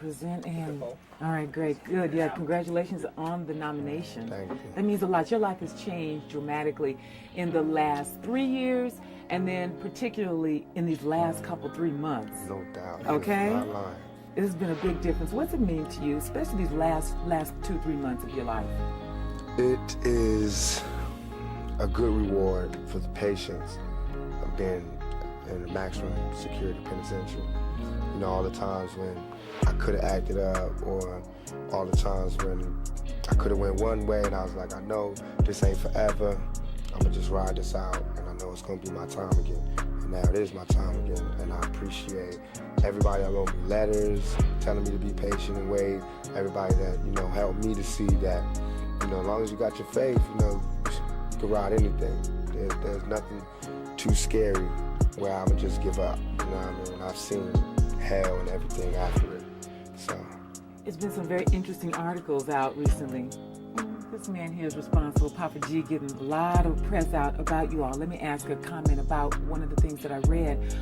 represent him. All right, great, good. Yeah, congratulations on the nomination. Thank you. That means a lot. Your life has changed dramatically in the last 3 years, and then particularly in these last 3 months. No doubt. Okay? Not lying. It has been a big difference. What's it mean to you, especially these last 2-3 months of your life? It is a good reward for the patience of being in the maximum security penitentiary. You know, all the times when I could have acted up, or all the times when I could have went one way and I was like, I know this ain't forever. I'm gonna just ride this out, and I know it's gonna be my time again. And now it is my time again, and I appreciate everybody that wrote me letters, telling me to be patient and wait. Everybody that, you know, helped me to see that, you know, as long as you got your faith, you know, you can ride anything. There's nothing too scary where I'm gonna just give up. You know what I mean? I've seen hell and everything after it. So It's been some very interesting articles out recently. This man here is responsible, Papa G, getting a lot of press out about you all. Let me ask a comment about one of the things that I read.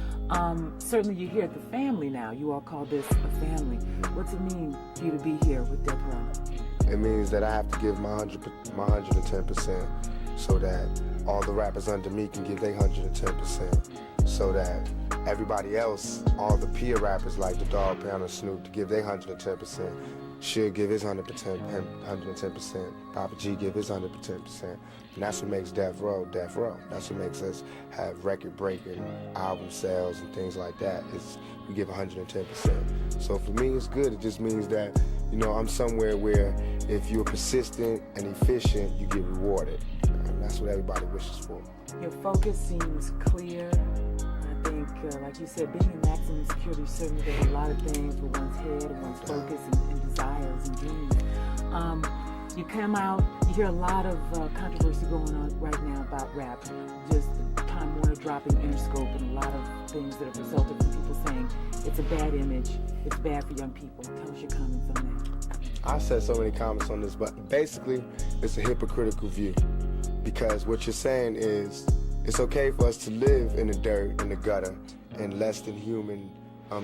Certainly you're here at the family now. You all call this a family. What's it mean for you to be here with Death Row? it means that I have to give my 110%, so that all the rappers under me can give their 110%, so that everybody else, all the peer rappers like the Dog Pound and Snoop, to give their 110%. Should give his 110%. Papa G give his 110%. And that's what makes Death Row, Death Row. That's what makes us have record-breaking album sales and things like that. Is we give 110%. So for me, it's good. It just means that, you know, I'm somewhere where if you're persistent and efficient, you get rewarded. And that's what everybody wishes for. Your focus seems clear. I think, like you said, being in maximum security, certainly there's a lot of things for one's head and one's focus and desires and dreams. You come out, you hear a lot of controversy going on right now about rap. Just Time Warner dropping Interscope and a lot of things that have resulted from people saying it's a bad image, it's bad for young people. Tell us your comments on that. I said so many comments on this, but basically it's a hypocritical view, because what you're saying is it's okay for us to live in the dirt, in the gutter, in less than human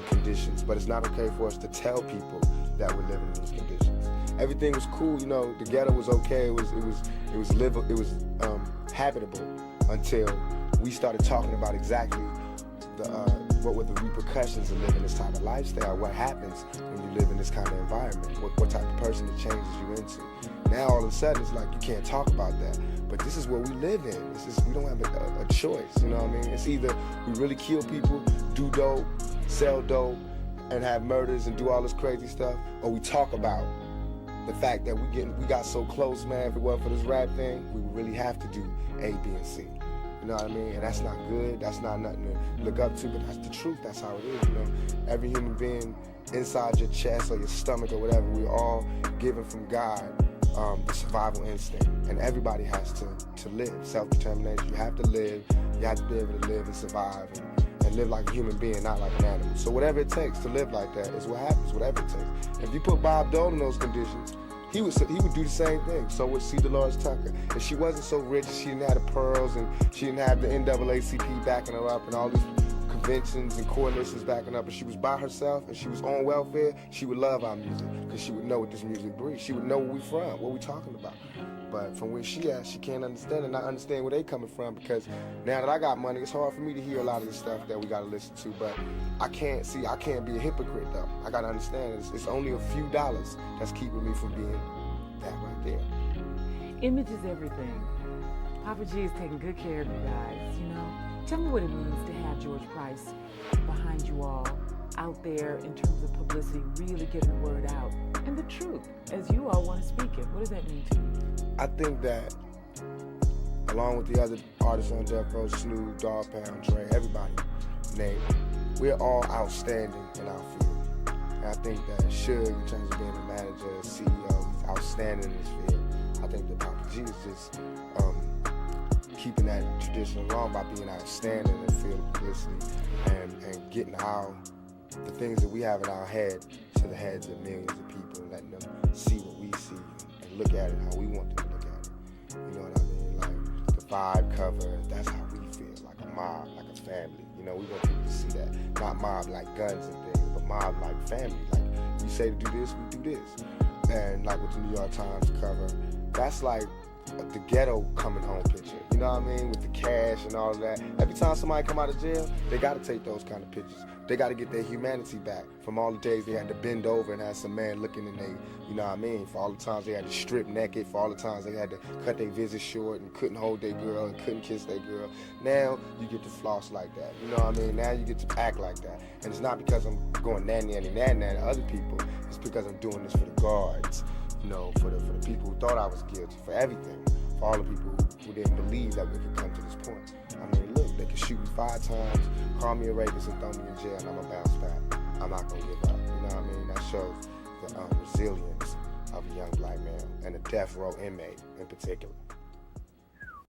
conditions, but it's not okay for us to tell people that we're living in these conditions. Everything was cool, you know. The ghetto was okay. It was habitable until we started talking about exactly what were the repercussions of living this type of lifestyle. What happens when you live in this kind of environment? What type of person it changes you into? Now all of a sudden it's like you can't talk about that. But this is what we live in. We don't have a choice. You know what I mean? It's either we really kill people, do dope, sell dope, and have murders and do all this crazy stuff, or we talk about the fact that we got so close, man. If it wasn't for this rap thing, we would really have to do A, B, and C. You know what I mean? And that's not good. That's not nothing to look up to, but that's the truth. That's how it is, you know? Every human being inside your chest or your stomach or whatever, we're all given from God the survival instinct. And everybody has to live. Self-determination. You have to live. You have to be able to live and survive and live like a human being, not like an animal. So whatever it takes to live like that is what happens, whatever it takes. If you put Bob Dole in those conditions, he would do the same thing. So would C. Dolores Tucker. If she wasn't so rich, she didn't have the pearls, and she didn't have the NAACP backing her up, and all these conventions and coalitions backing up, and she was by herself and she was on welfare, she would love our music, because she would know what this music breeds. She would know where we from, what we talking about. But from where she at, she can't understand and not understand where they coming from, because now that I got money, it's hard for me to hear a lot of the stuff that we gotta listen to. But I can't be a hypocrite though. I gotta understand it's only a few dollars that's keeping me from being that right there. Image is everything. Papa G is taking good care of you guys, you know? Tell me what it means to have George Price behind you all, out there in terms of publicity, really getting the word out. And the truth, as you all want to speak it. What does that mean to you? I think that, along with the other artists on Death Row, Snoop, Dog Pound, Dre, everybody, Nate, we're all outstanding in our field. And I think that Suge, in terms of being a manager, a CEO, he's outstanding in this field. I think that Papa G is just keeping that tradition along by being outstanding in the field of publicity and getting the things that we have in our head to the heads of millions of people, and letting them see what we see and look at it how we want them to look at it. You know what I mean? Like the Vibe cover, that's how we feel, like a mob, like a family. You know, we want people to see that. Not mob like guns and things, but mob like family. Like we say to do this, we do this. And like with the New York Times cover, that's like the ghetto coming home picture. You know what I mean? With the cash and all of that. Every time somebody come out of jail, they got to take those kind of pictures. They got to get their humanity back from all the days they had to bend over and have some man looking in they, you know what I mean? For all the times they had to strip naked, for all the times they had to cut their visit short and couldn't hold their girl and couldn't kiss their girl. Now you get to floss like that. You know what I mean? Now you get to act like that. And it's not because I'm going nanny to other people. It's because I'm doing this for the guards, you know, for the people who thought I was guilty, for everything. For all the people who didn't believe that we could come to this point. I mean, look, they could shoot me 5 times, call me a rapist and throw me in jail, and I'm gonna bounce back. I'm not gonna give up. You know what I mean? That shows the resilience of a young black man and a death row inmate in particular.